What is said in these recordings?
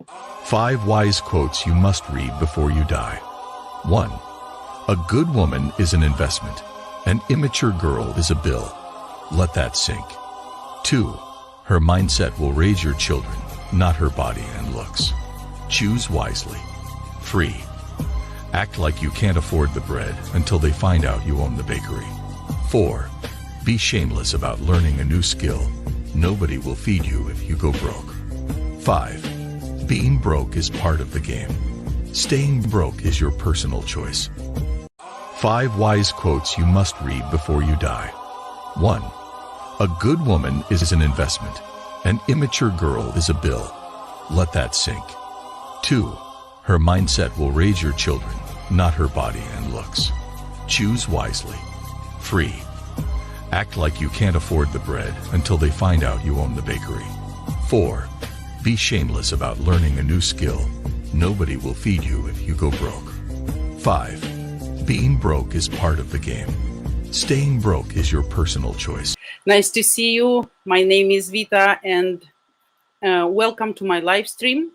5 wise quotes you must read before you die. 1. A good woman is an investment. An immature girl is a bill. Let that sink. 2. Her mindset will raise your children, not her body and looks. Choose wisely. 3. Act like you can't afford the bread until they find out you own the bakery. 4. Be shameless about learning a new skill. Nobody will feed you if you go broke. 5. Being broke is part of the game. Staying broke is your personal choice. 5 wise quotes you must read before you die. 1. A good woman is an investment. An immature girl is a bill. Let that sink. 2. Her mindset will raise your children, not her body and looks. Choose wisely. 3. Act like you can't afford the bread until they find out you own the bakery. 4. Be shameless about learning a new skill. Nobody will feed you if you go broke. 5. Being broke is part of the game. Staying broke is your personal choice. Nice to see you. My name is Vita, and welcome to my live stream.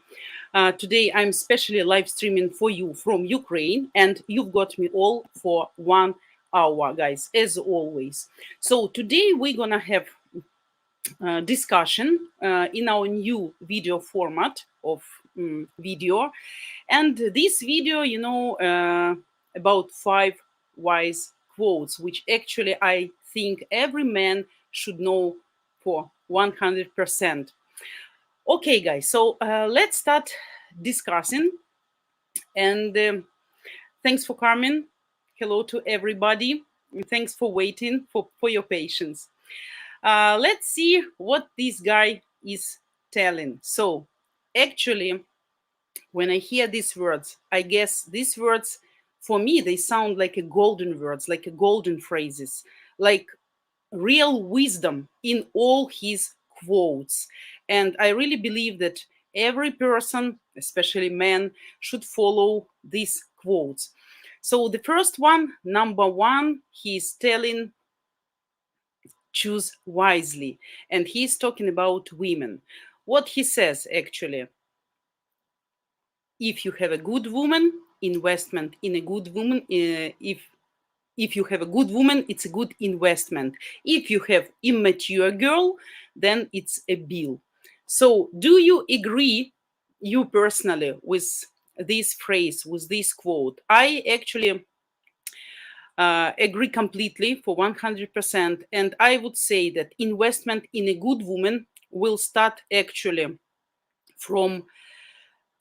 Today I'm specially live streaming for you from Ukraine, and you've got me all for 1 hour, guys, as always. So today we're gonna have discussion in our new video format of video, and this video, about 5 wise quotes, which actually I think every man should know for 100%. Okay, guys, so let's start discussing. And thanks for coming. Hello to everybody. And thanks for waiting, for your patience. Let's see what this guy is telling. So actually, when I hear these words, I guess these words, for me, they sound like a golden words, like a golden phrases, like real wisdom in all his quotes. And I really believe that every person, especially men, should follow these quotes. So the first one, number 1, he's telling, choose wisely. And he's talking about women. What he says, actually, if you have a good woman, investment in a good woman, if you have a good woman, it's a good investment. If you have immature girl, then it's a bill. So do you agree, you personally, with this phrase, with this quote? I actually agree completely for 100%. And I would say that investment in a good woman will start actually from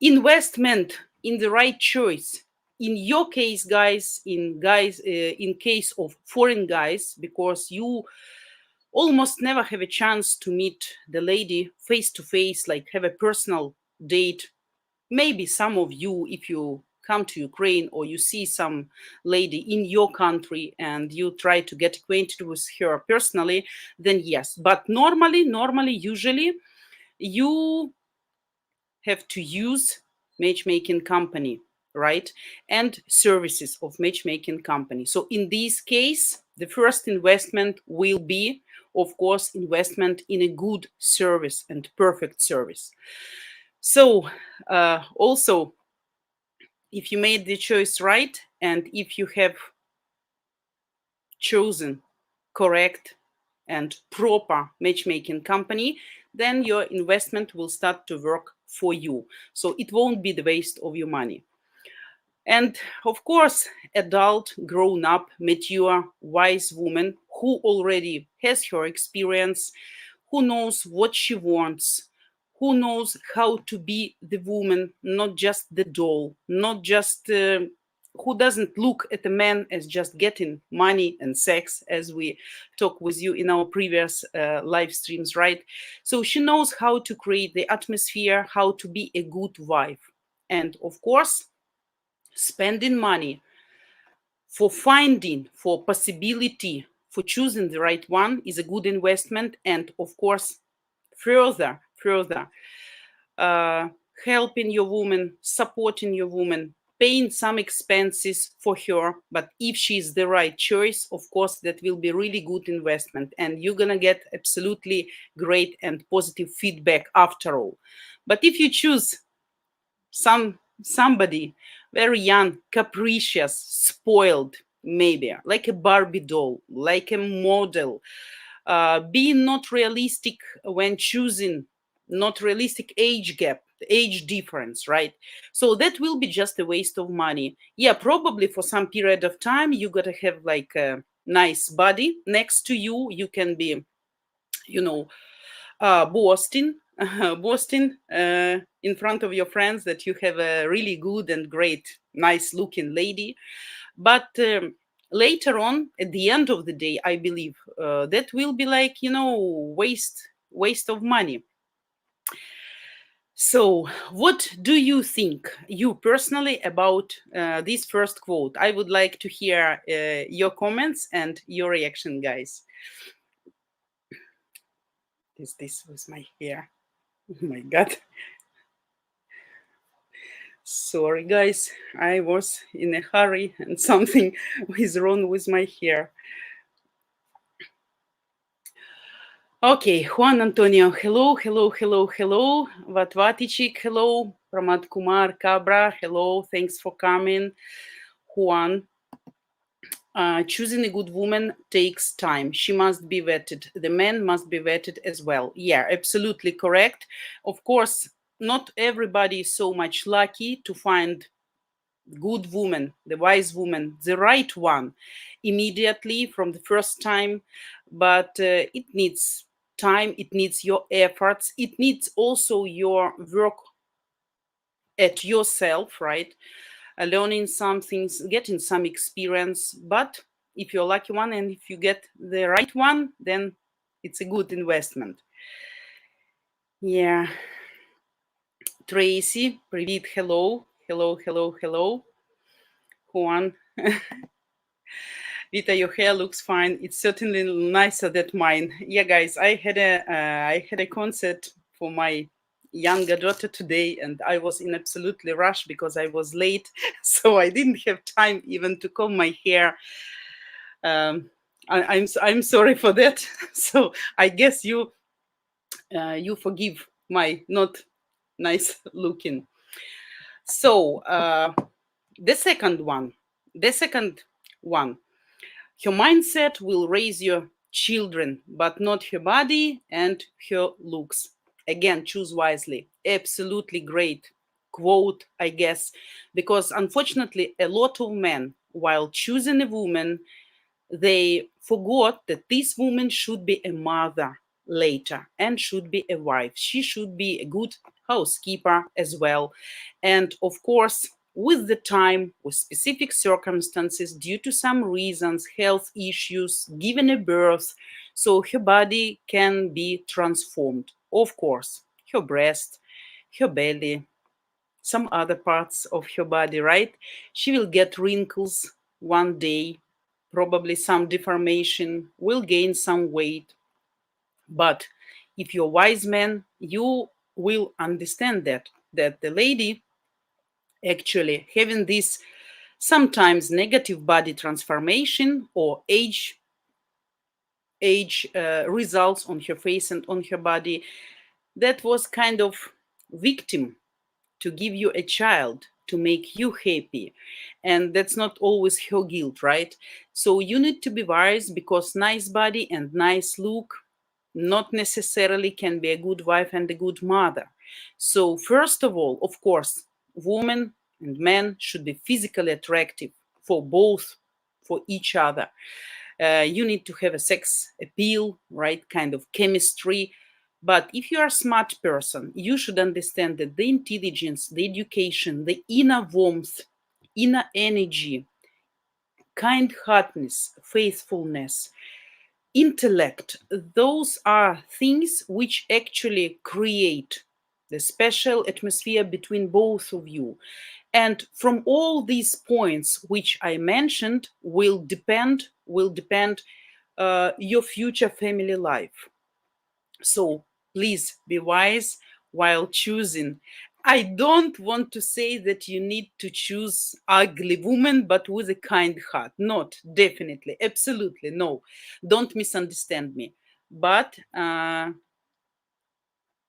investment in the right choice. In your case, guys, in case of foreign guys, because you almost never have a chance to meet the lady face to face, like have a personal date. Maybe some of you, if you come to Ukraine or you see some lady in your country and you try to get acquainted with her personally, then yes. But normally, usually, you have to use matchmaking company, right? And services of matchmaking company. So in this case, the first investment will be, of course, investment in a good service and perfect service. So also, if you made the choice right, and if you have chosen correct and proper matchmaking company, then your investment will start to work for you. So it won't be the waste of your money. And of course, adult, grown up, mature, wise woman who already has her experience, who knows what she wants, who knows how to be the woman, not just the doll, not just who doesn't look at a man as just getting money and sex, as we talked with you in our previous live streams, right? So she knows how to create the atmosphere, how to be a good wife. And of course, spending money for finding, for possibility, for choosing the right one is a good investment. And of course, further, helping your woman, supporting your woman, paying some expenses for her. But if she's the right choice, of course, that will be really good investment. And you're going to get absolutely great and positive feedback after all. But if you choose somebody very young, capricious, spoiled, maybe like a Barbie doll, like a model, being not realistic when choosing, not realistic age gap, age difference, right? So that will be just a waste of money. Yeah, probably for some period of time you gotta have like a nice body next to you. You can be, you know, boasting, boasting in front of your friends that you have a really good and great, nice looking lady. But later on, at the end of the day, I believe that will be like, waste of money. So, what do you think, you personally, about this first quote? I would like to hear your comments and your reaction, guys. Is this with my hair? Oh my God. Sorry, guys. I was in a hurry and something is wrong with my hair. Okay, Juan Antonio, hello, hello, hello, hello. Vatvatичik, hello. Pramad Kumar Cabra, hello. Thanks for coming. Juan, choosing a good woman takes time. She must be vetted. The man must be vetted as well. Yeah, absolutely correct. Of course, not everybody is so much lucky to find good woman, the wise woman, the right one immediately from the first time. But it needs time, it needs your efforts, it needs also your work at yourself, right? Learning some things, getting some experience. But if you're lucky one and if you get the right one, then it's a good investment. Yeah. Tracy, привет, hello, hello, hello, hello. Juan, Vita, your hair looks fine. It's certainly nicer than mine. Yeah, guys, I had a concert for my younger daughter today, and I was in absolutely rush because I was late, so I didn't have time even to comb my hair. I'm sorry for that. So I guess you forgive my not nice looking. So the second one. Her mindset will raise your children, but not her body and her looks. Again, choose wisely. Absolutely great quote, I guess, because unfortunately, a lot of men, while choosing a woman, they forgot that this woman should be a mother later and should be a wife. She should be a good housekeeper as well. And of course, with the time, with specific circumstances, due to some reasons, health issues, given a birth, so her body can be transformed. Of course, her breast, her belly, some other parts of her body, right? She will get wrinkles one day, probably some deformation, will gain some weight. But if you're a wise man, you will understand that the lady actually having this sometimes negative body transformation or age results on her face and on her body, that was kind of victim to give you a child to make you happy, and that's not always her guilt, right? So you need to be wise, because nice body and nice look not necessarily can be a good wife and a good mother. So first of all, of course, women and men should be physically attractive for both, for each other. You need to have a sex appeal, right? Kind of chemistry. But if you are a smart person, you should understand that the intelligence, the education, the inner warmth, inner energy, kind-heartedness, faithfulness, intellect, those are things which actually create the special atmosphere between both of you. And from all these points which I mentioned will depend your future family life. So please be wise while choosing. I don't want to say that you need to choose ugly woman, but with a kind heart. Not, definitely, absolutely, no. Don't misunderstand me. But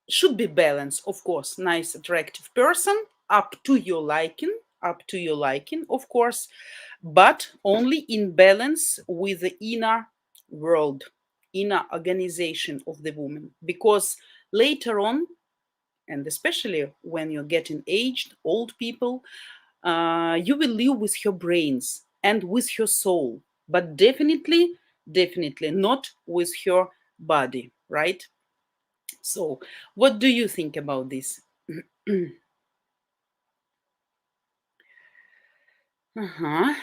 should be balanced, of course. Nice, attractive person, up to your liking, of course, but only in balance with the inner world, inner organization of the woman. Because later on, and especially when you're getting aged, old people, you will live with your brains and with your soul, but definitely, definitely not with your body, right? So, what do you think about this? Uh-huh.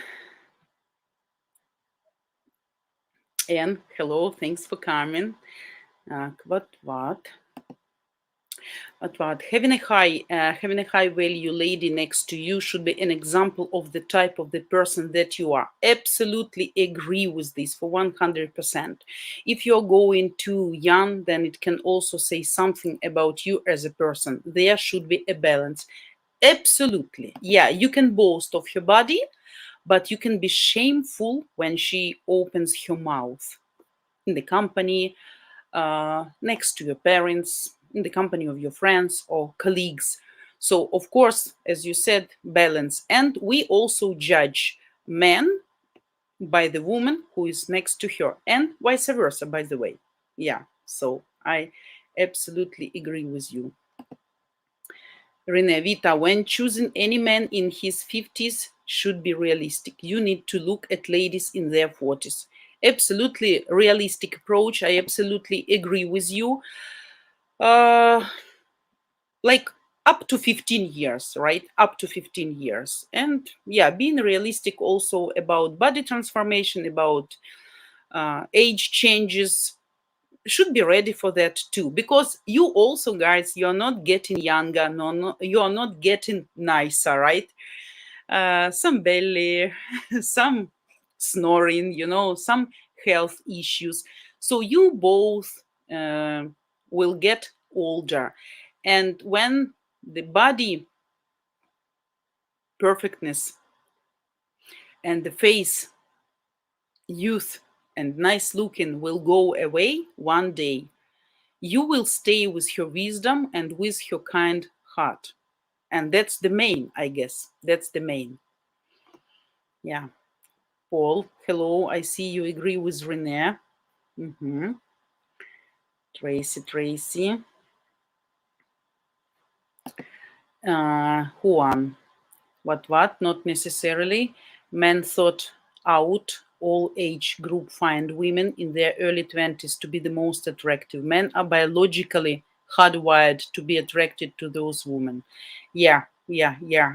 And hello, thanks for coming. What? But having a high value lady next to you should be an example of the type of the person that you are. Absolutely agree with this for 100%. If you're going too young, then it can also say something about you as a person. There should be a balance. Absolutely. Yeah, you can boast of your body, but you can be shameful when she opens her mouth in the company, next to your parents, in the company of your friends or colleagues. So, of course, as you said, balance. And we also judge men by the woman who is next to her, and vice versa, by the way. Yeah, so I absolutely agree with you. Rene Vita, when choosing any man in his 50s, should be realistic. You need to look at ladies in their 40s. Absolutely realistic approach. I absolutely agree with you. Uh, like up to 15 years, right? Up to 15 years. And yeah, being realistic also about body transformation, about age changes, should be ready for that too, because you also, guys, you're not getting younger, no, you're not getting nicer, right? Some belly, some snoring, some health issues. So you both will get older. And when the body perfectness and the face youth and nice looking will go away one day, you will stay with your wisdom and with your kind heart. And that's the main, I guess. That's the main. Yeah. Paul, hello. I see you agree with Renee. Mm-hmm. Tracy. Juan. What? Not necessarily. Men thought out all age group find women in their early 20s to be the most attractive. Men are biologically hardwired to be attracted to those women. Yeah.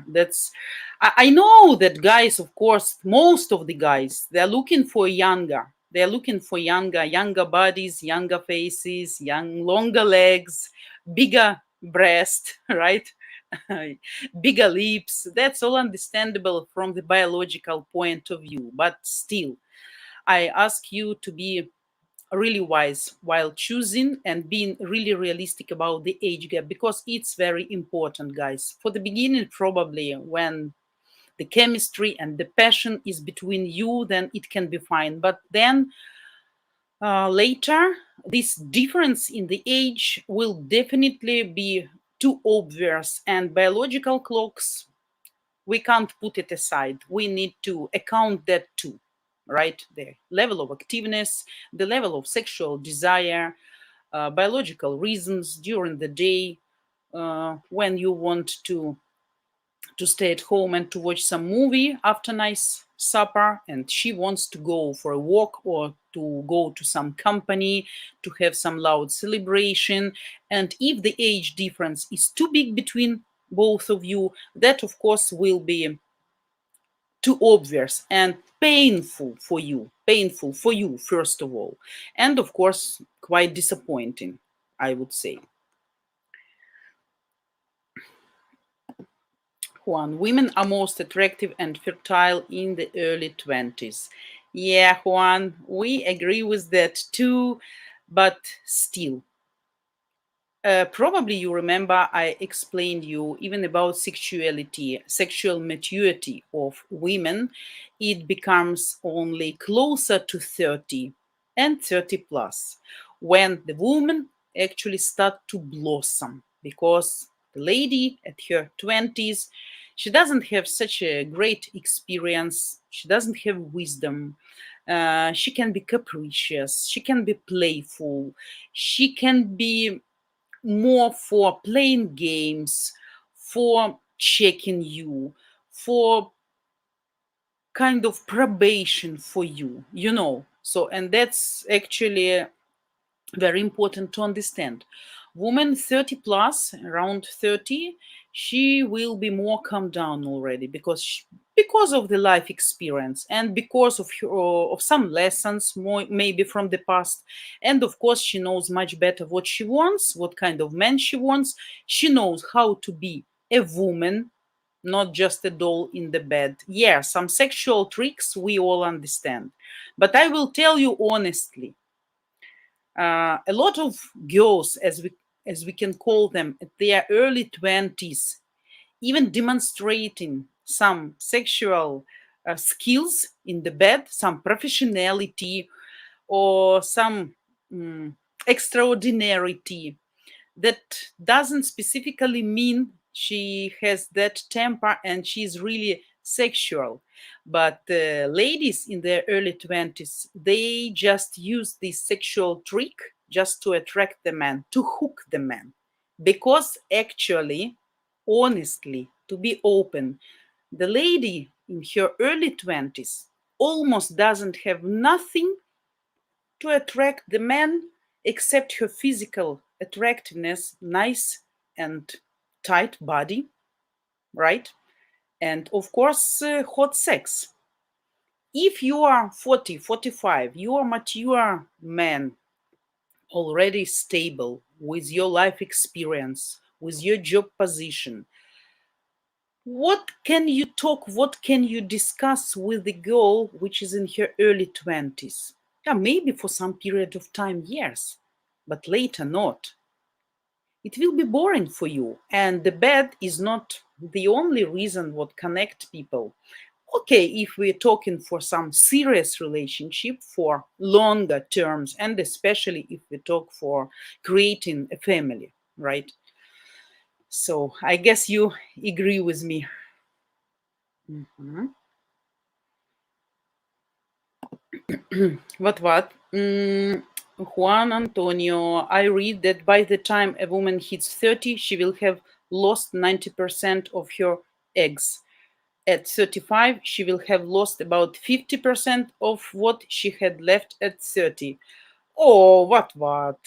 That's I know that guys, of course, most of the guys, they're looking for younger. They're looking for younger bodies, younger faces, longer legs, bigger breast, right? Bigger lips. That's all understandable from the biological point of view. But still, I ask you to be really wise while choosing and being really realistic about the age gap, because it's very important, guys. For the beginning, probably when the chemistry and the passion is between you, then it can be fine. But then later, this difference in the age will definitely be too obvious, and biological clocks, we can't put it aside. We need to account that too, right? The level of activeness, the level of sexual desire, biological reasons during the day, when you want to stay at home and to watch some movie after nice supper, and she wants to go for a walk or to go to some company to have some loud celebration. And if the age difference is too big between both of you, that of course will be too obvious and painful for you first of all, and of course quite disappointing, I would say. Juan, women are most attractive and fertile in the early 20s. Yeah, Juan, we agree with that too, but still. Probably you remember I explained you even about sexuality, sexual maturity of women. It becomes only closer to 30 and 30 plus when the woman actually start to blossom, because the lady at her 20s, she doesn't have such a great experience. She doesn't have wisdom. She can be capricious. She can be playful. She can be more for playing games, for checking you, for kind of probation for you, you know. So, and that's actually very important to understand. Woman 30 plus, around 30, she will be more calmed down already because of the life experience and because of some lessons, more maybe from the past. And of course, she knows much better what she wants, what kind of man she wants. She knows how to be a woman, not just a doll in the bed. Yeah, some sexual tricks we all understand. But I will tell you honestly, a lot of girls, as we can call them, at their early 20s, even demonstrating some sexual skills in the bed, some professionality, or some extraordinarity, that doesn't specifically mean she has that temper and she's really sexual. But ladies in their early 20s, they just use this sexual trick just to attract the man, to hook the man. Because actually, honestly, to be open, the lady in her early 20s almost doesn't have nothing to attract the man except her physical attractiveness, nice and tight body, right? And of course, hot sex. If you are 40, 45, you are mature man, already stable with your life experience, with your job position, what can you talk, what can you discuss with the girl which is in her early 20s? Yeah, maybe for some period of time, yes, but later not. It will be boring for you, and the bed is not the only reason what connect people. Okay, if we're talking for some serious relationship for longer terms, and especially if we talk for creating a family, right? So I guess you agree with me. Mhm. What? Juan Antonio, I read that by the time a woman hits 30, she will have lost 90% of her eggs. At 35, she will have lost about 50% of what she had left at 30. Oh, what? What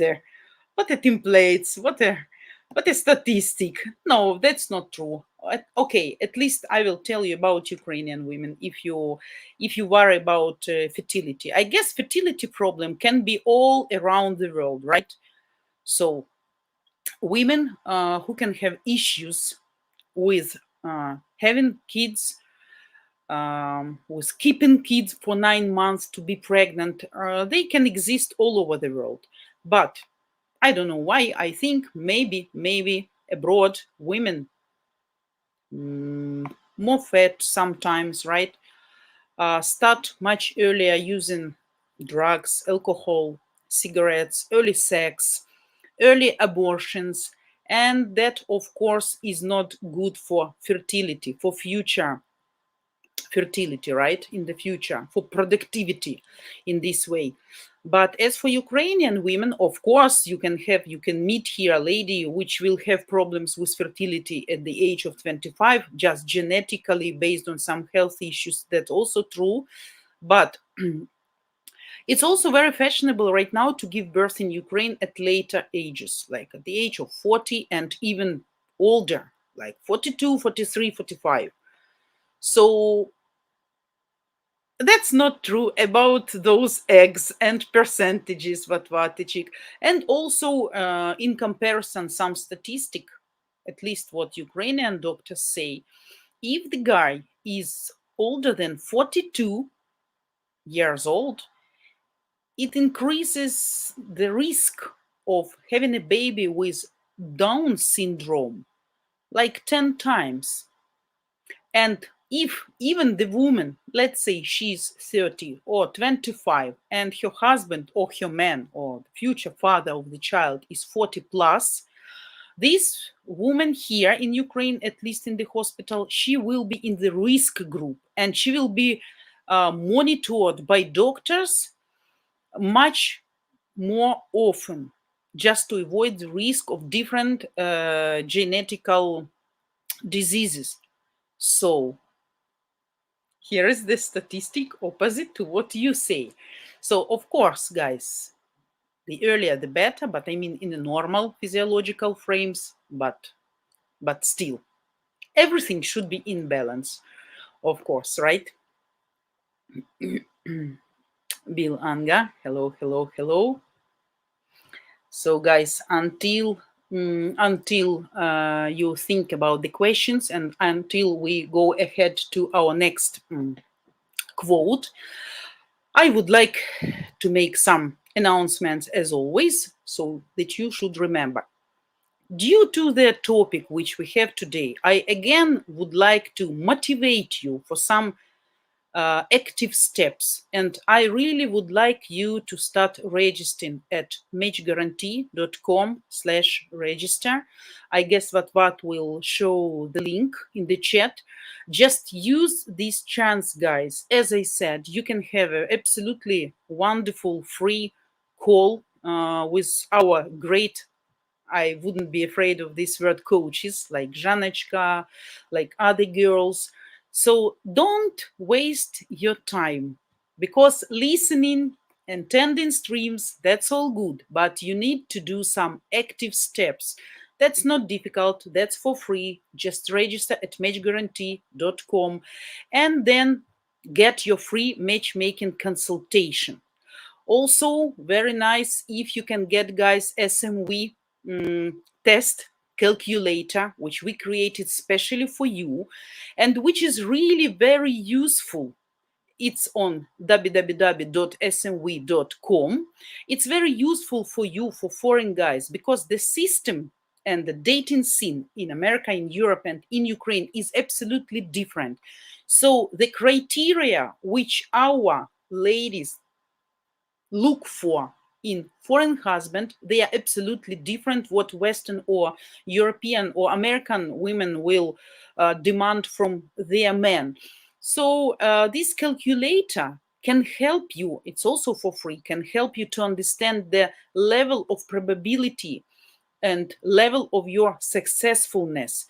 a, what a templates, what a statistic. No, that's not true. Okay, at least I will tell you about Ukrainian women if you worry about fertility. I guess fertility problem can be all around the world, right? So women who can have issues with having kids, with keeping kids for 9 months to be pregnant, they can exist all over the world. But I don't know why. I think maybe abroad women more fat sometimes, right? Start much earlier using drugs, alcohol, cigarettes, early sex, early abortions, and that of course is not good for fertility, for future fertility, right, in the future, for productivity in this way. But as for Ukrainian women, of course, you can meet here a lady which will have problems with fertility at the age of 25, just genetically based on some health issues. That's also true. But it's also very fashionable right now to give birth in Ukraine at later ages, like at the age of 40 and even older, like 42, 43, 45. So that's not true about those eggs and percentages, Vatvatechik. And also, in comparison, some statistic, at least what Ukrainian doctors say, if the guy is older than 42 years old, it increases the risk of having a baby with Down syndrome like 10 times. And if even the woman, let's say she's 30 or 25, and her husband or her man or the future father of the child is 40 plus, This woman here in Ukraine, at least in the hospital, she will be in the risk group, and she will be monitored by doctors much more often, just to avoid the risk of different genetical diseases. So here is the statistic opposite to what you say. So of course, guys, the earlier the better, but I mean in the normal physiological frames, but still, everything should be in balance, of course, right? Bill Anga, hello, hello, hello. So guys, until you think about the questions and until we go ahead to our next quote, I would like to make some announcements as always, so that you should remember. Due to the topic which we have today, I again would like to motivate you for some active steps. And I really would like you to start registering at matchguaranty.com/register. I guess that will show the link in the chat. Just use this chance, guys. As I said, you can have an absolutely wonderful free call with our great, I wouldn't be afraid of this word, coaches like Janechka, like other girls. So don't waste your time, because listening and attending streams, that's all good, but you need to do some active steps. That's not difficult. That's for free. Just register at matchguaranty.com and then get your free matchmaking consultation. Also, very nice if you can get, guys, SMV test calculator, which we created specially for you and which is really very useful. It's on www.smv.com. It's very useful for you, for foreign guys, because the system and the dating scene in America, in Europe, and in Ukraine is absolutely different. So the criteria which our ladies look for in foreign husband, they are absolutely different what Western or European or American women will demand from their men. So this calculator can help you, it's also for free, can help you to understand the level of probability and level of your successfulness,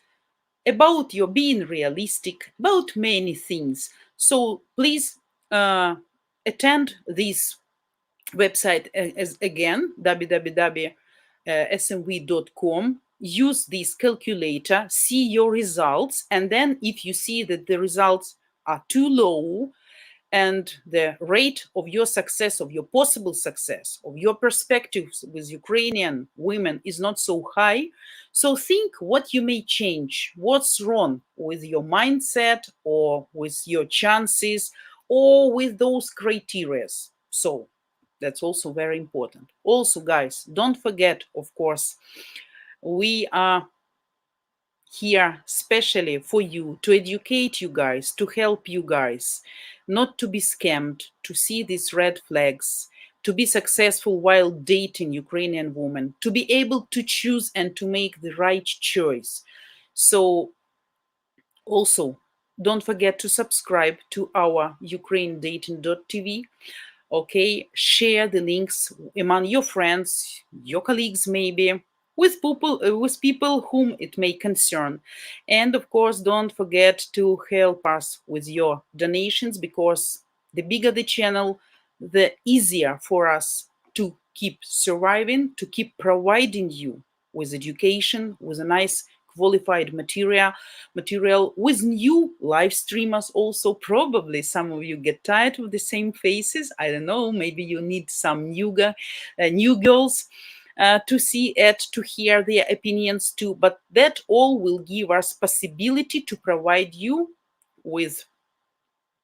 about your being realistic, about many things. So please attend this website as again, www.smv.com. Use this calculator, see your results, and then if you see that the results are too low and the rate of your success, of your possible success, of your perspectives with Ukrainian women is not so high, so think what you may change, what's wrong with your mindset or with your chances or with those criteria. So that's also very important. Also, guys, don't forget, of course, we are here specially for you, to educate you guys, to help you guys, not to be scammed, to see these red flags, to be successful while dating Ukrainian women, to be able to choose and to make the right choice. So also, don't forget to subscribe to our ukrainedating.tv. Okay, share the links among your friends, your colleagues, maybe with people whom it may concern. And of course, don't forget to help us with your donations, because the bigger the channel, the easier for us to keep surviving, to keep providing you with education, with a nice qualified material with new live streamers. Also, probably some of you get tired of the same faces. I don't know, maybe you need some new girls to see it, to hear their opinions too, but that all will give us possibility to provide you with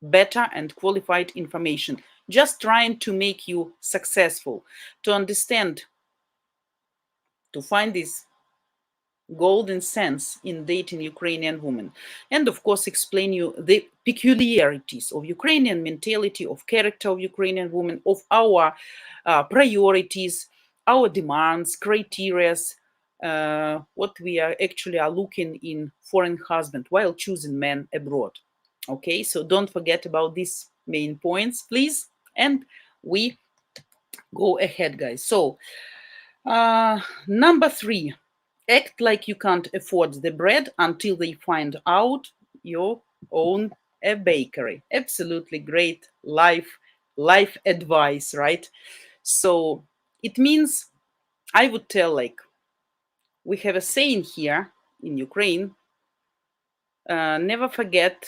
better and qualified information, just trying to make you successful, to understand, to find this golden sense in dating Ukrainian women, and of course explain you the peculiarities of Ukrainian mentality, of character of Ukrainian women, of our priorities, our demands, criteria, what we are actually are looking in foreign husband while choosing men abroad. Okay, so don't forget about these main points, please. And we go ahead, guys. So number 3, act like you can't afford the bread until they find out you own a bakery. Absolutely great life advice, right? So it means, I would tell, like, we have a saying here in Ukraine, never forget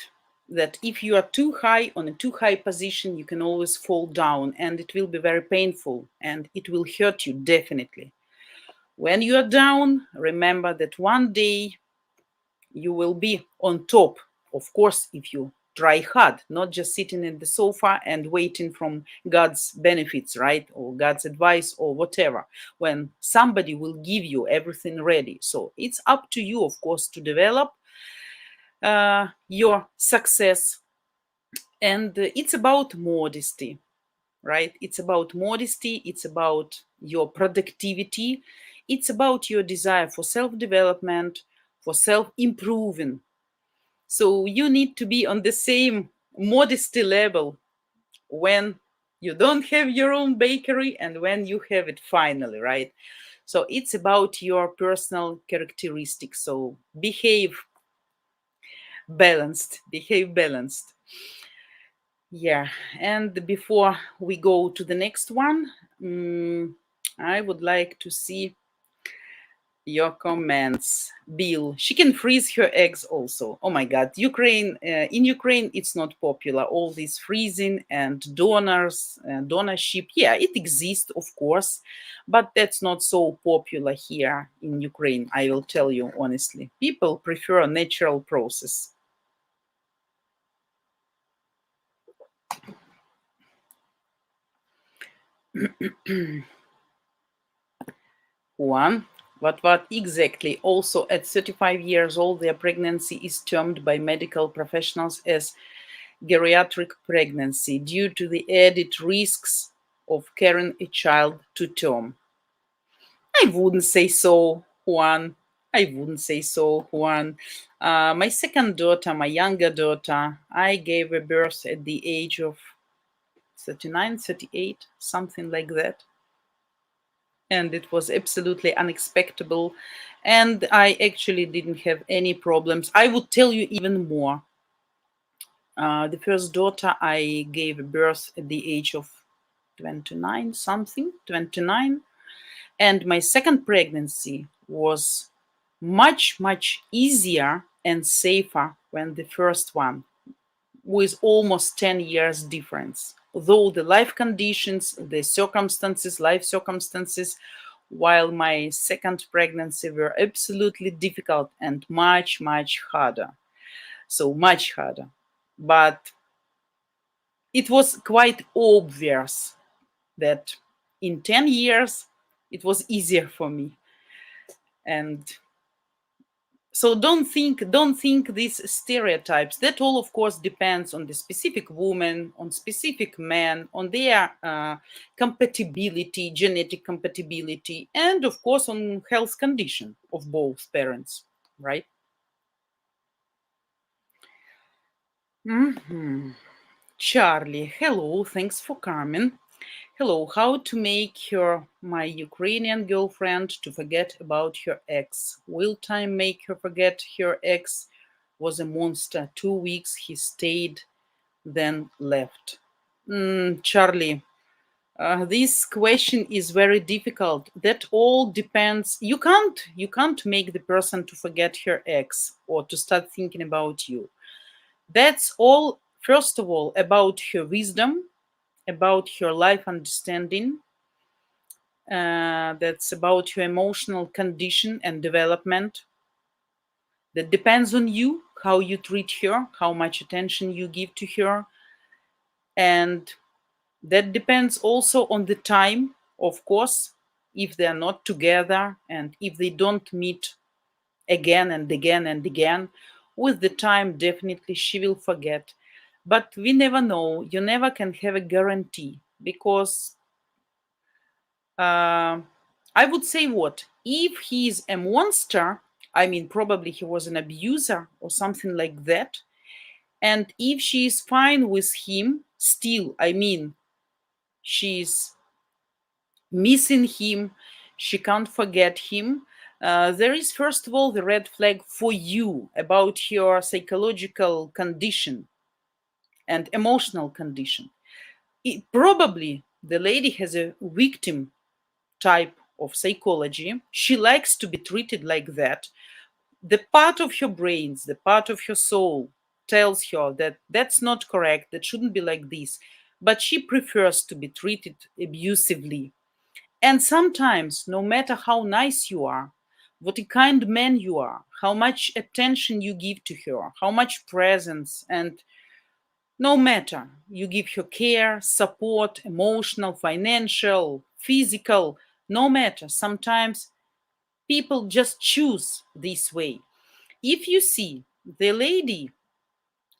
that if you are too high on a too high position, you can always fall down, and it will be very painful and it will hurt you definitely. When you are down, remember that one day you will be on top. Of course, if you try hard, not just sitting in the sofa and waiting from God's benefits, right? Or God's advice or whatever, when somebody will give you everything ready. So it's up to you, of course, to develop your success. And it's about modesty, right? It's about modesty. It's about your productivity. It's about your desire for self-development, for self-improving. So you need to be on the same modesty level when you don't have your own bakery and when you have it finally, right? So it's about your personal characteristics. So behave balanced. Yeah, and before we go to the next one, I would like to see your comments. Bill, she can freeze her eggs also. Oh my God, Ukraine, in Ukraine, it's not popular. All this freezing and donors, donorship. Yeah, it exists, of course, but that's not so popular here in Ukraine. I will tell you honestly. People prefer a natural process. One, what exactly? Also, at 35 years old, their pregnancy is termed by medical professionals as geriatric pregnancy due to the added risks of carrying a child to term. I wouldn't say so, Juan. I wouldn't say so, Juan. My second daughter, my younger daughter, I gave her birth at the age of 39, 38, something like that. And it was absolutely unexpected. And I actually didn't have any problems. I would tell you even more. The first daughter I gave birth at the age of 29, something, 29. And my second pregnancy was much, much easier and safer than the first one, with almost 10 years difference. Though the life conditions, the circumstances, life circumstances, while my second pregnancy were absolutely difficult and much, much harder. So much harder. But it was quite obvious that in 10 years, it was easier for me. And so don't think these stereotypes. That all, of course, depends on the specific woman, on specific man, on their compatibility, genetic compatibility, and of course on health condition of both parents, right? Charlie, hello, thanks for coming. Hello, how to make my Ukrainian girlfriend to forget about her ex? Will time make her forget her ex was a monster? 2 weeks he stayed, then left. Charlie, this question is very difficult. That all depends. You can't make the person to forget her ex or to start thinking about you. That's all, first of all, about her wisdom, about her life understanding. That's about your emotional condition and development. That depends on you, how you treat her, how much attention you give to her. And that depends also on the time, of course, if they're not together and if they don't meet again and again and again. With the time, definitely she will forget. But we never know. You never can have a guarantee because I would say what? If he's a monster, I mean, probably he was an abuser or something like that. And if she is fine with him, still, I mean, she's missing him, she can't forget him. There is, first of all, the red flag for you about your psychological condition and emotional condition. Probably the lady has a victim type of psychology. She likes to be treated like that. The part of her brains, the part of her soul tells her that that's not correct, that shouldn't be like this. But she prefers to be treated abusively. And sometimes, no matter how nice you are, what a kind man you are, how much attention you give to her, how much presence, and no matter you give her care, support, emotional, financial, physical, no matter, sometimes people just choose this way. If you see the lady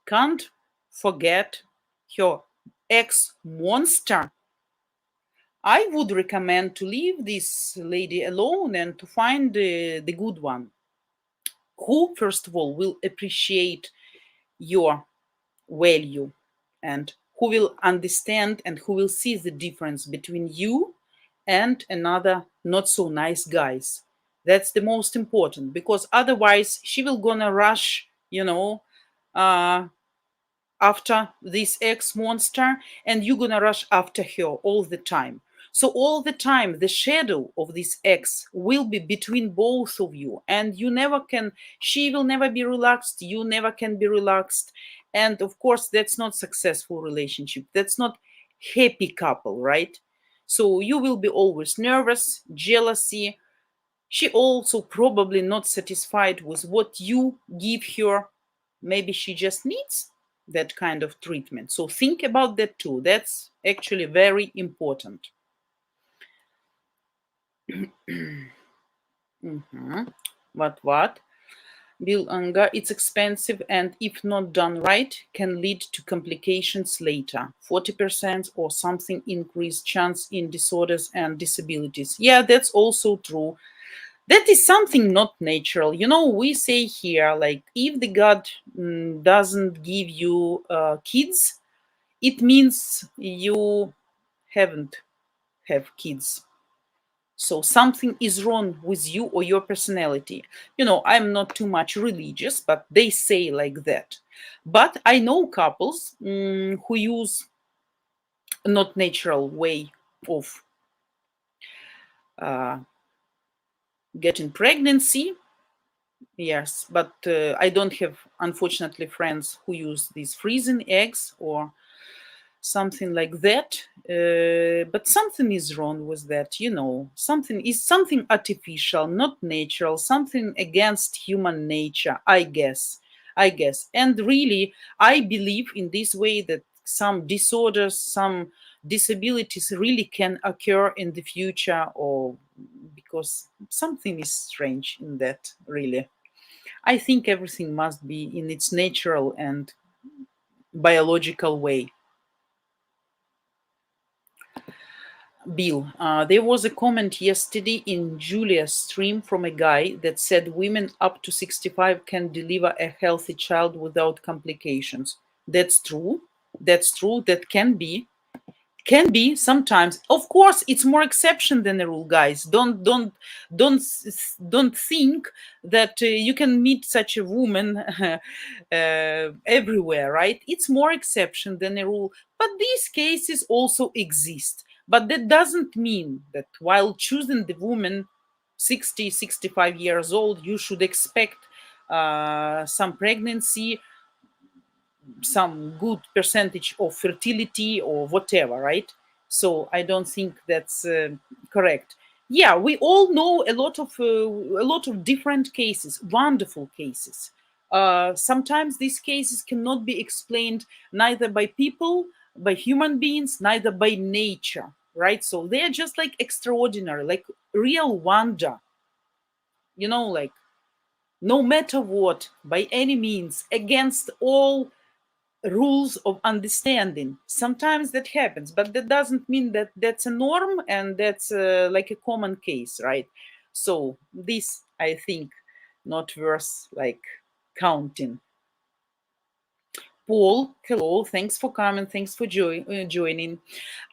can't forget her ex monster, I would recommend to leave this lady alone and to find the good one who, first of all, will appreciate your value and who will understand and who will see the difference between you and another not so nice guys. That's the most important, because otherwise she will gonna rush, uh, after this ex monster, and you're gonna rush after her all the time. So all the time the shadow of this ex will be between both of you, and you never can, she will never be relaxed, you never can be relaxed. And of course that's not successful relationship, that's not happy couple, right? So you will be always nervous, jealousy. She also probably not satisfied with what you give her. Maybe she just needs that kind of treatment. So think about that too. That's actually very important. What? Bill Unger, it's expensive and if not done right, can lead to complications later. 40% or something increased chance in disorders and disabilities. Yeah, that's also true. That is something not natural. We say here, like, if the God doesn't give you kids, it means you haven't have kids. So something is wrong with you or your personality. I'm not too much religious, but they say like that. But I know couples who use a not natural way of uh, getting pregnancy. Yes, but I don't have, unfortunately, friends who use these freezing eggs or something like that. But something is wrong with that. Something artificial, not natural, something against human nature, I guess. And really, I believe in this way that some disorders, some disabilities really can occur in the future, or because something is strange in that, really. I think everything must be in its natural and biological way. Bill, there was a comment yesterday in Julia's stream from a guy that said women up to 65 can deliver a healthy child without complications. That's true. That's true. That can be sometimes. Of course it's more exception than a rule, guys. Don't think that you can meet such a woman everywhere, right? It's more exception than a rule, but these cases also exist. But that doesn't mean that while choosing the woman 60, 65 years old, you should expect some pregnancy, some good percentage of fertility or whatever, right? So I don't think that's correct. Yeah, we all know a lot of different cases, wonderful cases. Sometimes these cases cannot be explained neither by people, by human beings, neither by nature, right? So they are just like extraordinary, like real wonder, like no matter what, by any means, against all rules of understanding. Sometimes that happens, but that doesn't mean that that's a norm and that's like a common case, right? So this, I think, not worth like counting. Paul, hello, thanks for coming, thanks for joining.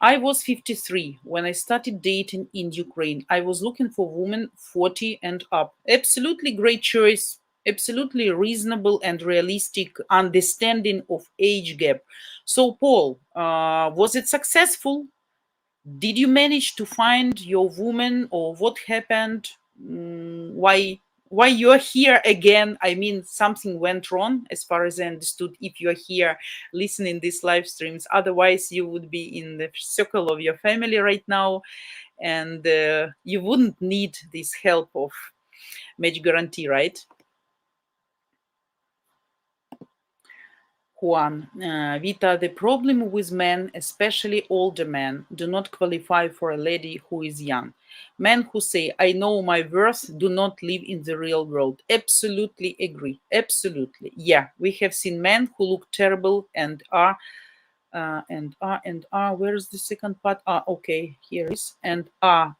I was 53 when I started dating in Ukraine. I was looking for women 40 and up. Absolutely great choice, absolutely reasonable and realistic understanding of age gap. So, Paul, was it successful? Did you manage to find your woman, or what happened? Why you're here again? I mean, something went wrong as far as I understood, if you're here listening these live streams. Otherwise you would be in the circle of your family right now, and you wouldn't need this help of Match Guarantee, right? Juan, Vita, the problem with men, especially older men, do not qualify for a lady who is young. Men who say, I know my worth, do not live in the real world. Absolutely agree. Absolutely. Yeah, we have seen men who look terrible and are, where's the second part? Okay, here is, and are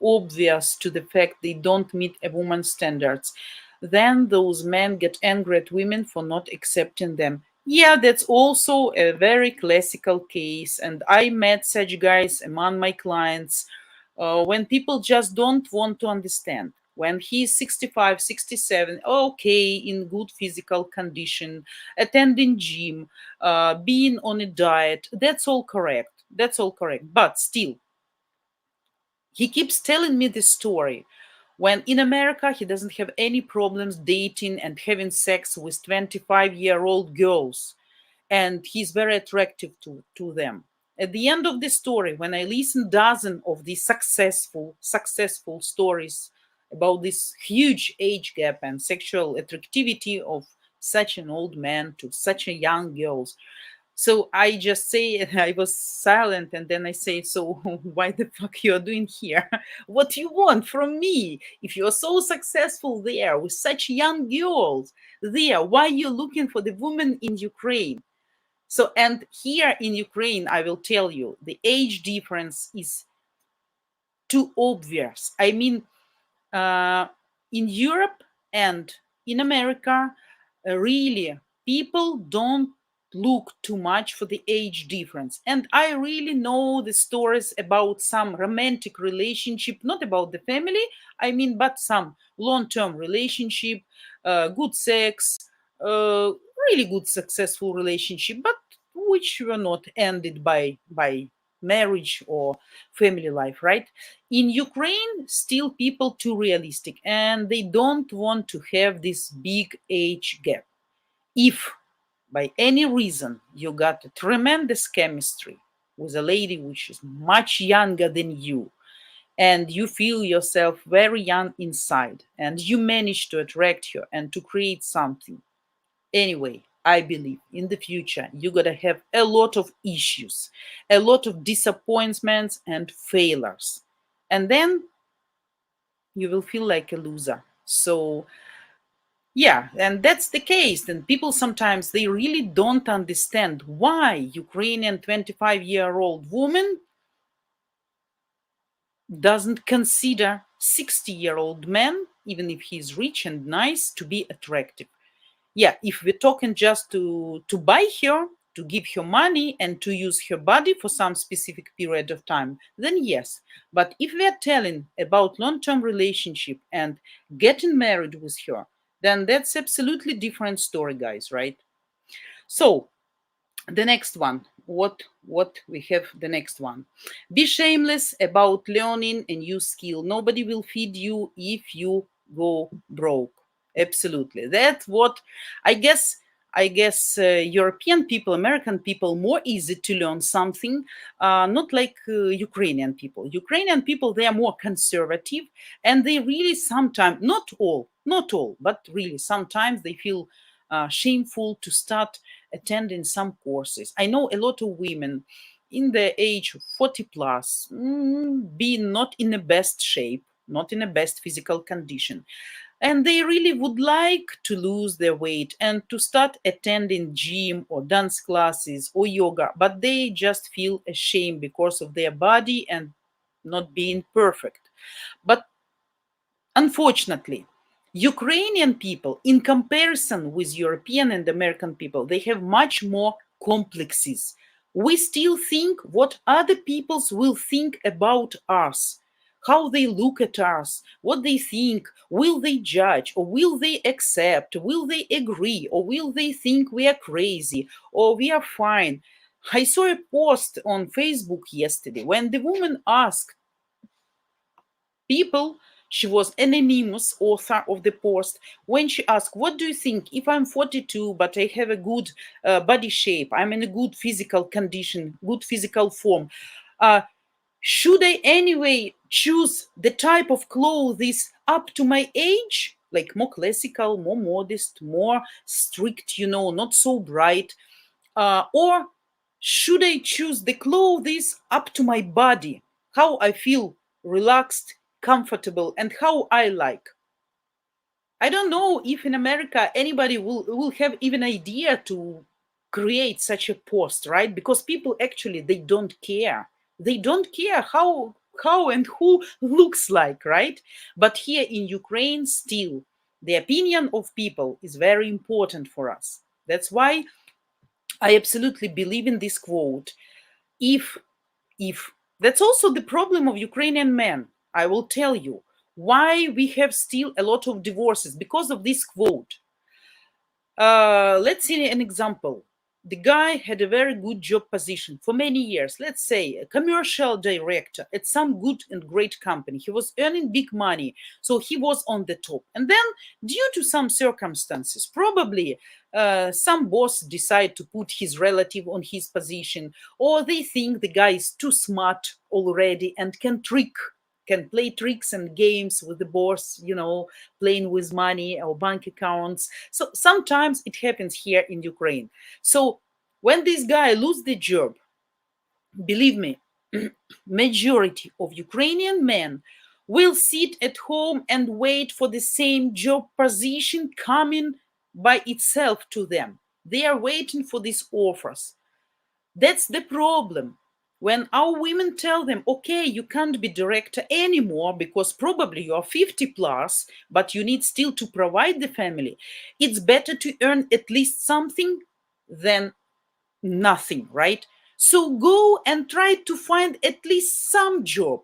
obvious to the fact they don't meet a woman's standards. Then those men get angry at women for not accepting them. Yeah, that's also a very classical case, and I met such guys among my clients when people just don't want to understand. When he's 65, 67, okay, in good physical condition, attending gym, being on a diet, that's all correct. That's all correct. But still, he keeps telling me this story when in America he doesn't have any problems dating and having sex with 25-year-old girls, and he's very attractive to them. At the end of the story, when I listen dozen of these successful stories about this huge age gap and sexual attractivity of such an old man to such a young girls, so I just say, I was silent, and then I say, so why the fuck you're doing here? What you want from me? If you're so successful there with such young girls there, why you looking for the woman in Ukraine? So, and here in Ukraine, I will tell you, the age difference is too obvious. I mean, uh, in Europe and in America, really, people don't look too much for the age difference. And I really know the stories about some romantic relationship, not about the family, I mean, but some long-term relationship, good sex, really good successful relationship, but which were not ended by marriage or family life, right? In Ukraine, still people too realistic, and they don't want to have this big age gap. If by any reason you got a tremendous chemistry with a lady which is much younger than you, and you feel yourself very young inside, and you manage to attract her and to create something, anyway, I believe in the future you're gonna have a lot of issues, a lot of disappointments and failures, and then you will feel like a loser. So yeah, and that's the case. And people sometimes they really don't understand why Ukrainian 25-year-old woman doesn't consider 60-year-old man, even if he's rich and nice, to be attractive. Yeah, if we're talking just to buy her, to give her money and to use her body for some specific period of time, then yes. But if we're telling about long-term relationship and getting married with her, then that's absolutely different story, guys, right? So the next one, what we have, the next one: be shameless about learning a new skill. Nobody will feed you if you go broke. Absolutely, that's what I guess European people, American people, more easy to learn something, not like Ukrainian people, they are more conservative, and they really sometimes, not all, but really sometimes they feel shameful to start attending some courses. I know a lot of women in the age of 40 plus, being not in the best shape, not in the best physical condition, and they really would like to lose their weight and to start attending gym or dance classes or yoga, but they just feel ashamed because of their body and not being perfect. But unfortunately, Ukrainian people, in comparison with European and American people, they have much more complexes. We still think what other peoples will think about us, how they look at us, what they think, will they judge or will they accept, will they agree or will they think we are crazy or we are fine. I saw a post on Facebook yesterday when the woman asked people, she was anonymous author of the post, when she asked, what do you think if I'm 42 but I have a good body shape, I'm in a good physical condition, good physical form, uh, should I anyway choose the type of clothes up to my age, like more classical, more modest, more strict, not so bright, or should I choose the clothes up to my body, how I feel relaxed, comfortable, and how I like? I don't know if in America anybody will have even idea to create such a post, right? Because people actually they don't care. They don't care how and who looks like, right? But here in Ukraine, still the opinion of people is very important for us. That's why I absolutely believe in this quote. If if that's also the problem of Ukrainian men, I will tell you why we have still a lot of divorces because of this quote. Let's see an example. The guy had a very good job position for many years. Let's say a commercial director at some good and great company. He was earning big money, so he was on the top. And then, due to some circumstances, probably some boss decide to put his relative on his position, or they think the guy is too smart already and can play tricks and games with the boss, playing with money or bank accounts. So sometimes it happens here in Ukraine. So when this guy lose the job, believe me, majority of Ukrainian men will sit at home and wait for the same job position coming by itself to them. They are waiting for these offers. That's the problem. When our women tell them, okay, you can't be director anymore because probably you are 50 plus, but you need still to provide the family, it's better to earn at least something than nothing, right? So go and try to find at least some job.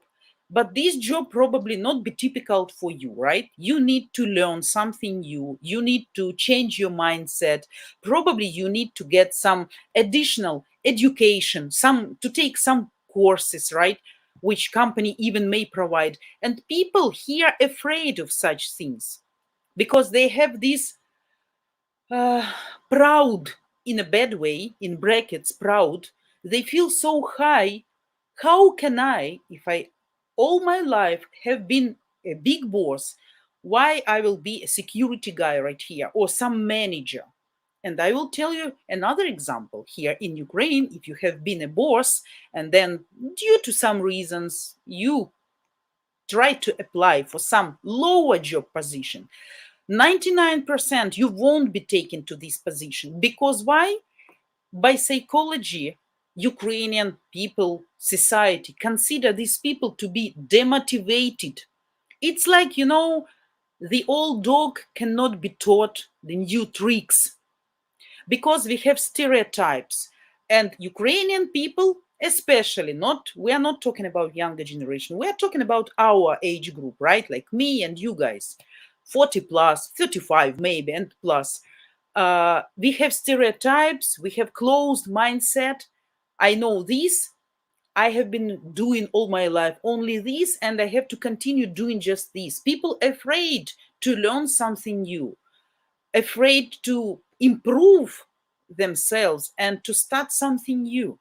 But this job probably not be typical for you, right? You need to learn something new. You need to change your mindset. Probably you need to get some additional education, some to take some courses, right? Which company even may provide. And people here afraid of such things because they have this uh, proud, in a bad way, in brackets, proud. They feel so high. How can I, if I all my life have been a big boss, why I will be a security guy right here or some manager? And I will tell you another example here in Ukraine. If you have been a boss and then due to some reasons you try to apply for some lower job position, 99% you won't be taken to this position. Because why? By psychology, Ukrainian people, society consider these people to be demotivated. It's like, the old dog cannot be taught the new tricks because we have stereotypes. And Ukrainian people, especially, not we are not talking about younger generation, we are talking about our age group, right? Like me and you guys, 40 plus, 35 maybe and plus. We have stereotypes, we have closed mindset. I know this, I have been doing all my life only this, and I have to continue doing just this. People afraid to learn something new, afraid to improve themselves and to start something new.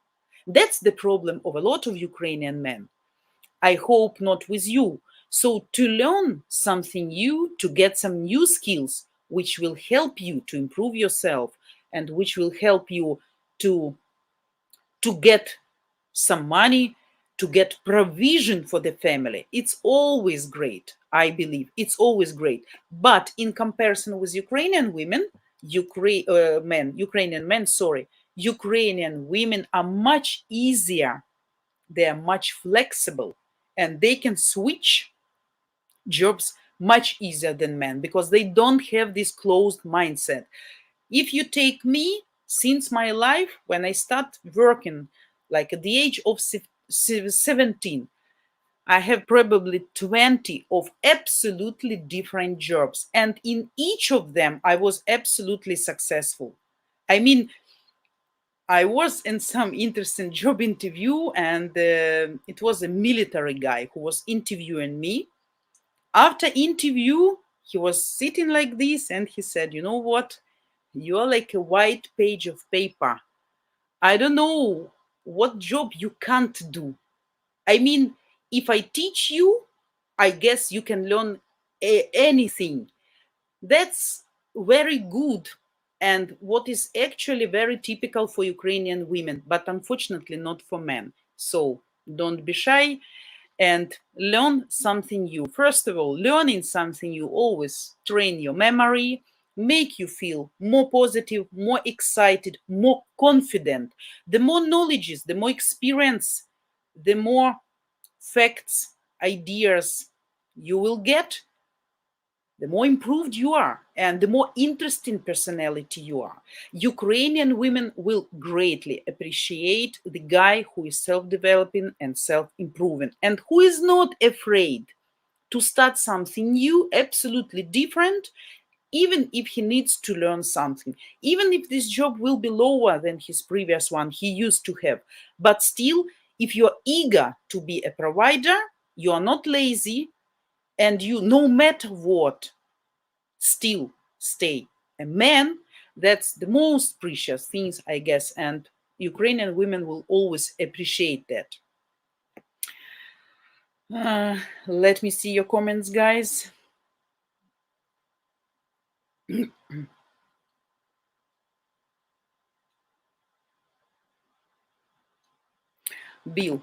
That's the problem of a lot of Ukrainian men. I hope not with you. So, to learn something new, to get some new skills which will help you to improve yourself and which will help you to, to get some money, to get provision for the family, it's always great. I believe it's always great. But in comparison with Ukrainian women, Ukrainian men, sorry, Ukrainian women are much easier. They are much flexible, and they can switch jobs much easier than men because they don't have this closed mindset. If you take me, since my life, when I start working, like at the age of 17, I have probably 20 of absolutely different jobs. And in each of them, I was absolutely successful. I mean, I was in some interesting job interview, and it was a military guy who was interviewing me. After interview, he was sitting like this and he said, "You know what? You're like a white page of paper. I don't know what job you can't do. I mean, if I teach you, I guess you can learn anything." That's very good, and what is actually very typical for Ukrainian women, but unfortunately not for men. So don't be shy and learn something new. First of all, learning something new always train your memory, make you feel more positive, more excited, more confident. The more knowledge, the more experience, the more facts, ideas you will get, the more improved you are and the more interesting personality you are. Ukrainian women will greatly appreciate the guy who is self-developing and self-improving and who is not afraid to start something new, absolutely different, even if he needs to learn something, even if this job will be lower than his previous one he used to have. But still, if you're eager to be a provider, you are not lazy, and you, no matter what, still stay a man. That's the most precious things, I guess, and Ukrainian women will always appreciate that. Let me see your comments, guys. Bill,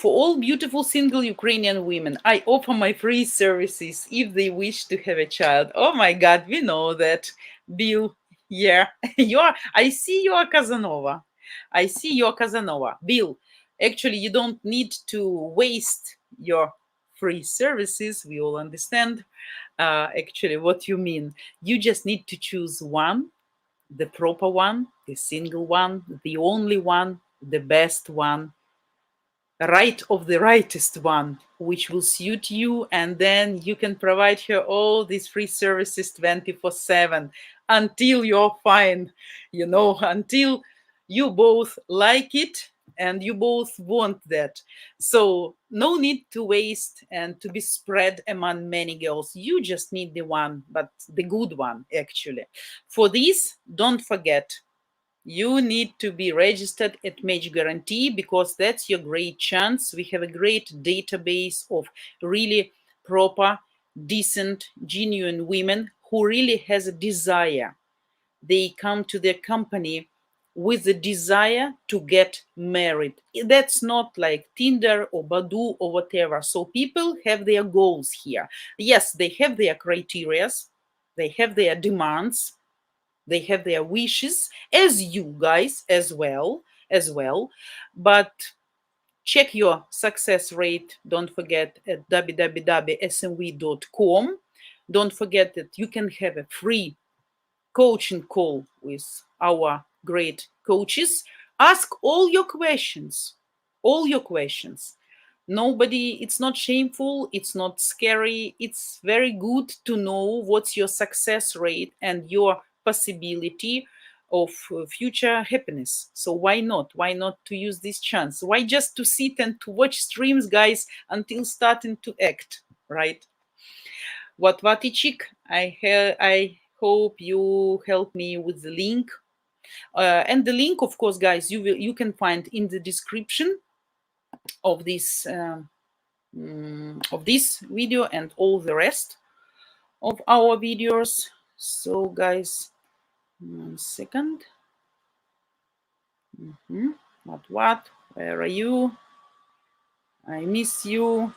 for all beautiful single Ukrainian women, I offer my free services if they wish to have a child. Oh my God, we know that, Bill. Yeah, you are. I see you are Casanova. I see you're Casanova. Bill, actually, you don't need to waste your free services. We all understand actually what you mean. You just need to choose one, the proper one, the single one, the only one, the best one, right of the rightest one, which will suit you, and then you can provide her all these free services 24/7 until you're fine, until you both like it and you both want that. So no need to waste and to be spread among many girls. You just need the one, but the good one, actually. For this, don't forget, you need to be registered at Match Guarantee, because that's your great chance. We have a great database of really proper, decent, genuine women who really has a desire. They come to their company with the desire to get married. That's not like Tinder or Badoo or whatever. So people have their goals here. Yes, they have their criterias, they have their demands, they have their wishes, as you guys as well. But check your success rate, don't forget, at www.smv.com. Don't forget that you can have a free coaching call with our great coaches. Ask all your questions, all your questions. Nobody, it's not shameful, it's not scary. It's very good to know what's your success rate and your possibility of future happiness. So why not? Why not to use this chance? Why just to sit and to watch streams, guys, until starting to act, right? What Vatichik, I hope you help me with the link. And the link, of course, guys, you can find in the description of this video and all the rest of our videos. So, guys, 1 second. What? Where are you? I miss you.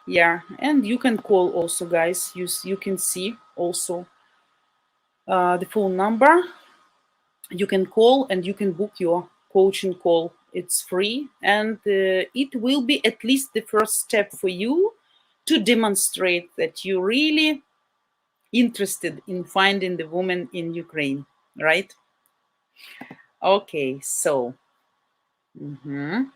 Yeah, and you can call also, guys. You can see also the phone number. You can call and you can book your coaching call. It's free, and it will be at least the first step for you to demonstrate that you're really interested in finding the woman in Ukraine, right? Okay, so mhm.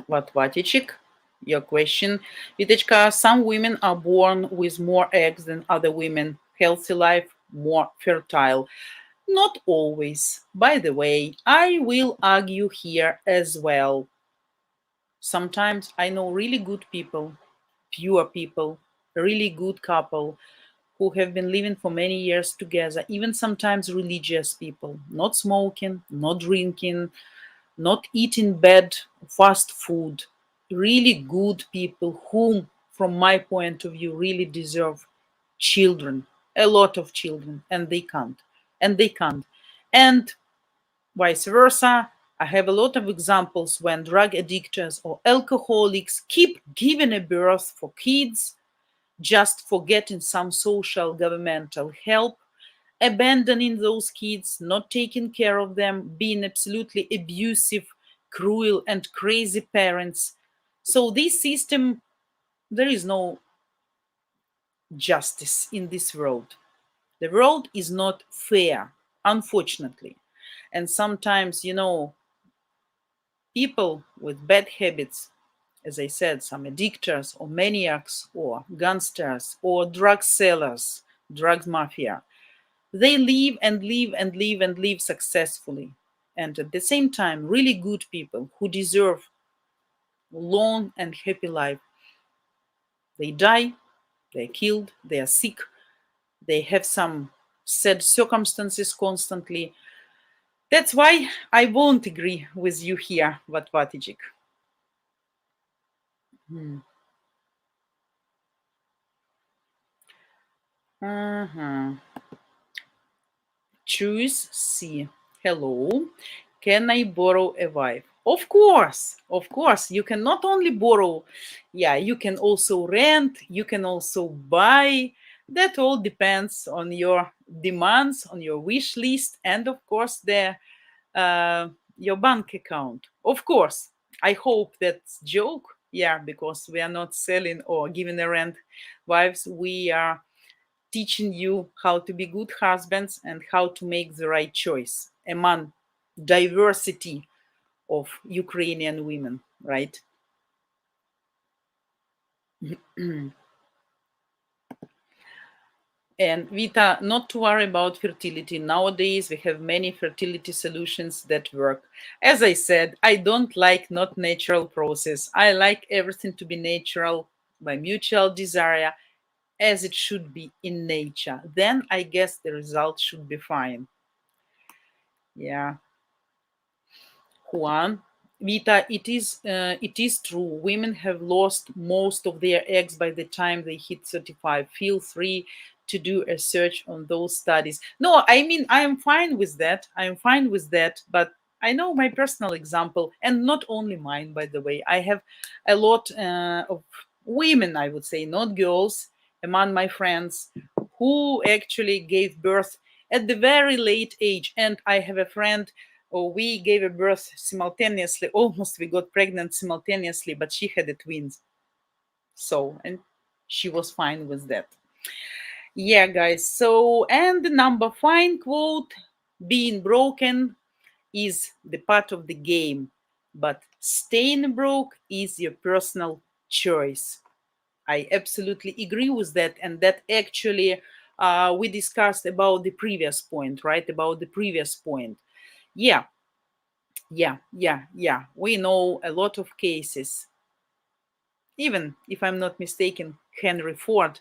Vatvatichik, your question. Vitechka, some women are born with more eggs than other women. Healthy life, more fertile. Not always. By the way, I will argue here as well. Sometimes I know really good people, pure people, really good couple who have been living for many years together, even sometimes religious people, not smoking, not drinking, not eating bad fast food, really good people whom, from my point of view, really deserve children, a lot of children, and they can't. And they can't. And vice versa. I have a lot of examples when drug addicts or alcoholics keep giving a birth for kids just for getting some social governmental help, abandoning those kids, not taking care of them, being absolutely abusive, cruel, and crazy parents. So, this system, there is no justice in this world. The world is not fair, unfortunately. And sometimes, people with bad habits, as I said, some addictors or maniacs or gangsters or drug sellers, drug mafia, they live and live and live and live successfully. And at the same time, really good people who deserve long and happy life, they die, they're killed, they are sick, they have some sad circumstances constantly. That's why I won't agree with you here, Vatvatijik. Hmm. Uh-huh. Choose C. Hello. Can I borrow a wife? Of course. Of course. You can not only borrow, yeah, you can also rent, you can also buy. That all depends on your demands, on your wish list, and of course, your bank account. Of course. I hope that's joke. Yeah, because we are not selling or giving a rent wives. We are teaching you how to be good husbands and how to make the right choice among diversity of Ukrainian women, right? And Vita, not to worry about fertility. Nowadays, we have many fertility solutions that work. As I said, I don't like not natural process. I like everything to be natural by mutual desire, as it should be in nature. Then I guess the result should be fine. Yeah. Juan, Vita, it is true. Women have lost most of their eggs by the time they hit 35. Feel free to do a search on those studies. No, I mean I am fine with that. I am fine with that, but I know my personal example, and not only mine, by the way. I have a lot of women, I would say, not girls, among my friends who actually gave birth at the very late age. And I have a friend, or we gave a birth simultaneously, almost we got pregnant simultaneously, but she had a twins. So, and she was fine with that. Yeah, guys. So, and the number fine quote, being broken is the part of the game, but staying broke is your personal choice. I absolutely agree with that. And that actually, we discussed about the previous point, right? About the previous point. Yeah, yeah. We know a lot of cases. Even if I'm not mistaken, Henry Ford,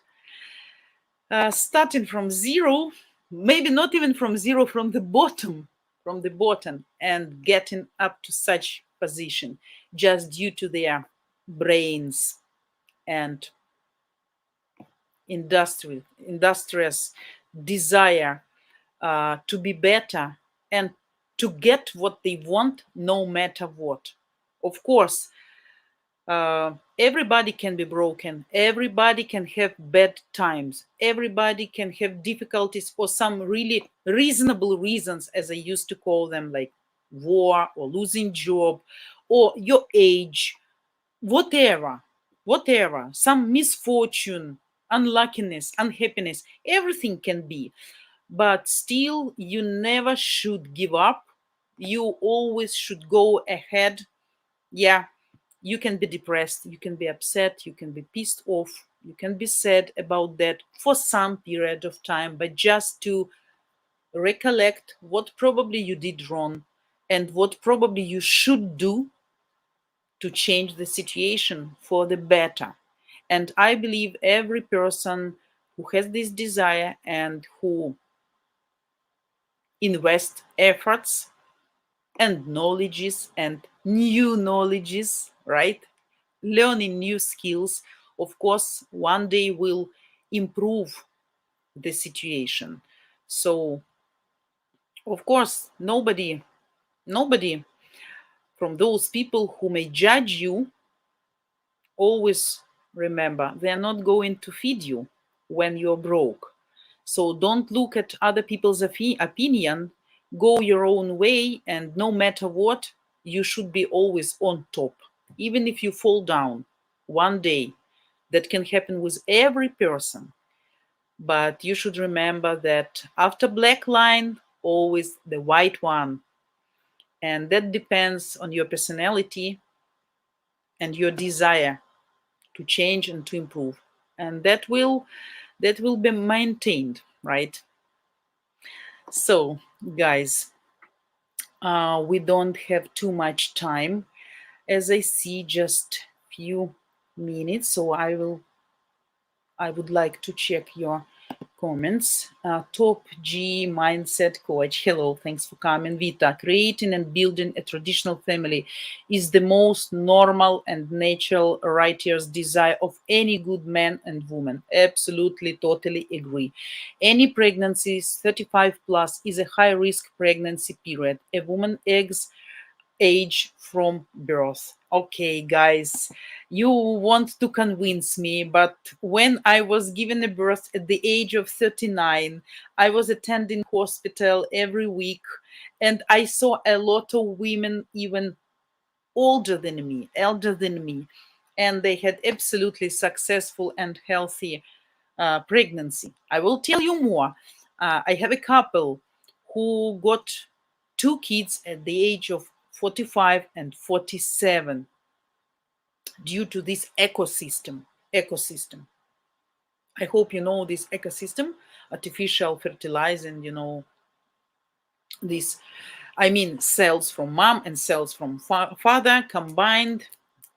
starting from zero, maybe not even from zero, from the bottom, and getting up to such position just due to their brains and industrious desire to be better and to get what they want no matter what. Of course, everybody can be broken, everybody can have bad times, everybody can have difficulties or some really reasonable reasons, as I used to call them, like war or losing job or your age, whatever, some misfortune, unluckiness, unhappiness, everything can be. But still, you never should give up. You always should go ahead. Yeah, you can be depressed, you can be upset, you can be pissed off, you can be sad about that for some period of time, but just to recollect what probably you did wrong and what probably you should do to change the situation for the better. And I believe every person who has this desire and who invest efforts and knowledges and new knowledges, right? Learning new skills, of course, one day will improve the situation. So, of course, nobody from those people who may judge you, always remember they're not going to feed you when you're broke. So don't look at other people's opinion, go your own way, and no matter what, you should be always on top. Even if you fall down one day, that can happen with every person. But you should remember that after black line, always the white one. And that depends on your personality and your desire to change and to improve. And that will be maintained, right? So, guys, we don't have too much time. As I see, just few minutes, so I would like to check your comments. Top G Mindset Coach, hello, thanks for coming. Vita, creating and building a traditional family is the most normal and natural righteous desire of any good man and woman. Absolutely, totally agree. Any pregnancy 35 plus is a high risk pregnancy period. A woman eggs age from birth. Okay, guys, you want to convince me, but when I was given a birth at the age of 39, I was attending hospital every week, and I saw a lot of women even elder than me, and they had absolutely successful and healthy pregnancy. I will tell you more. I have a couple who got two kids at the age of 45 and 47 due to this ecosystem. I hope you know this ecosystem, artificial fertilizing, this, I mean, cells from mom and cells from father combined,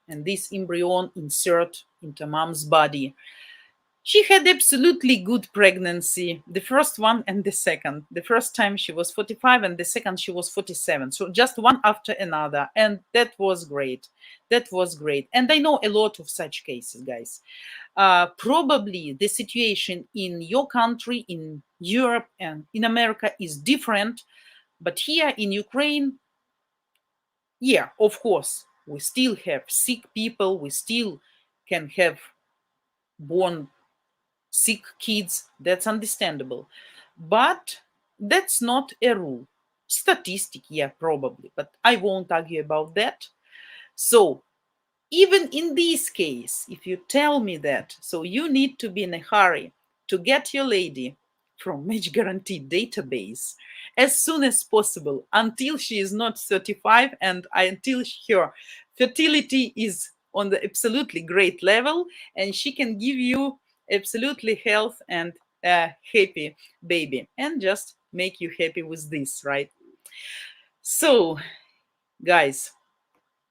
and this embryo insert into mom's body. She had absolutely good pregnancy, the first one and the second. The first time she was 45 and the second she was 47. So just one after another. And that was great. That was great. And I know a lot of such cases, guys. Probably the situation in your country, in Europe and in America is different. But here in Ukraine, yeah, of course, we still have sick people. We still can have born sick kids. That's understandable, but that's not a rule. Statistic, yeah, probably, but I won't argue about that. So even in this case, if you tell me that, so you need to be in a hurry to get your lady from Match Guaranty database as soon as possible until she is not 35 and until her fertility is on the absolutely great level and she can give you absolutely health and a happy baby and just make you happy with this, right? So, guys,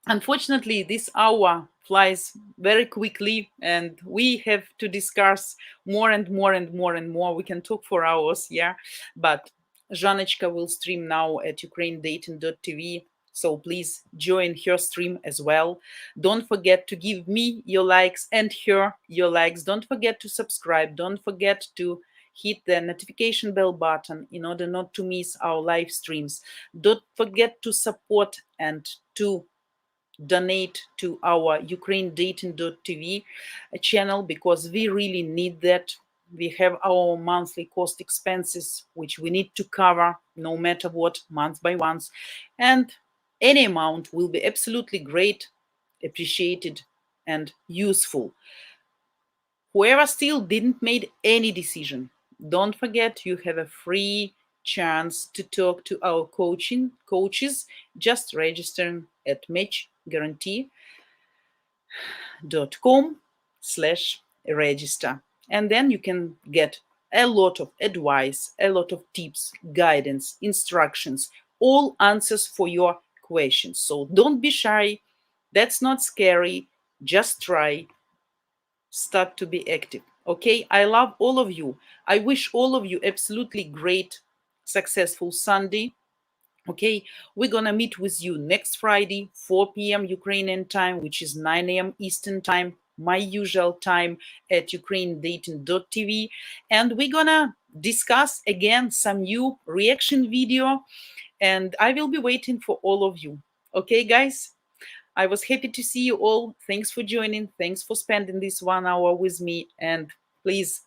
unfortunately, this hour flies very quickly, and we have to discuss more and more and more and more. We can talk for hours, yeah. But Zhanechka will stream now at ukrainedating.tv. So please join her stream as well. Don't forget to give me your likes and her your likes. Don't forget to subscribe. Don't forget to hit the notification bell button in order not to miss our live streams. Don't forget to support and to donate to our ukrainedating.tv channel, because we really need that. We have our monthly cost expenses, which we need to cover no matter what, month by month. And any amount will be absolutely great, appreciated, and useful. Whoever still didn't make any decision, don't forget you have a free chance to talk to our coaches. Just register at matchguaranty.com/register. And then you can get a lot of advice, a lot of tips, guidance, instructions, all answers for your questions. So don't be shy. That's not scary. Just try. Start to be active. Okay, I love all of you. I wish all of you absolutely great, successful Sunday. Okay, we're gonna meet with you next Friday, 4 p.m. Ukrainian time, which is 9 a.m. Eastern time, my usual time, at ukrainedating.tv. And we're gonna discuss again some new reaction video, and I will be waiting for all of you. Okay, guys? I was happy to see you all. Thanks for joining. Thanks for spending this 1 hour with me. And please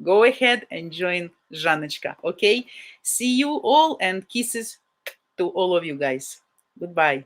go ahead and join Жаночка. Okay? See you all, and kisses to all of you guys. Goodbye.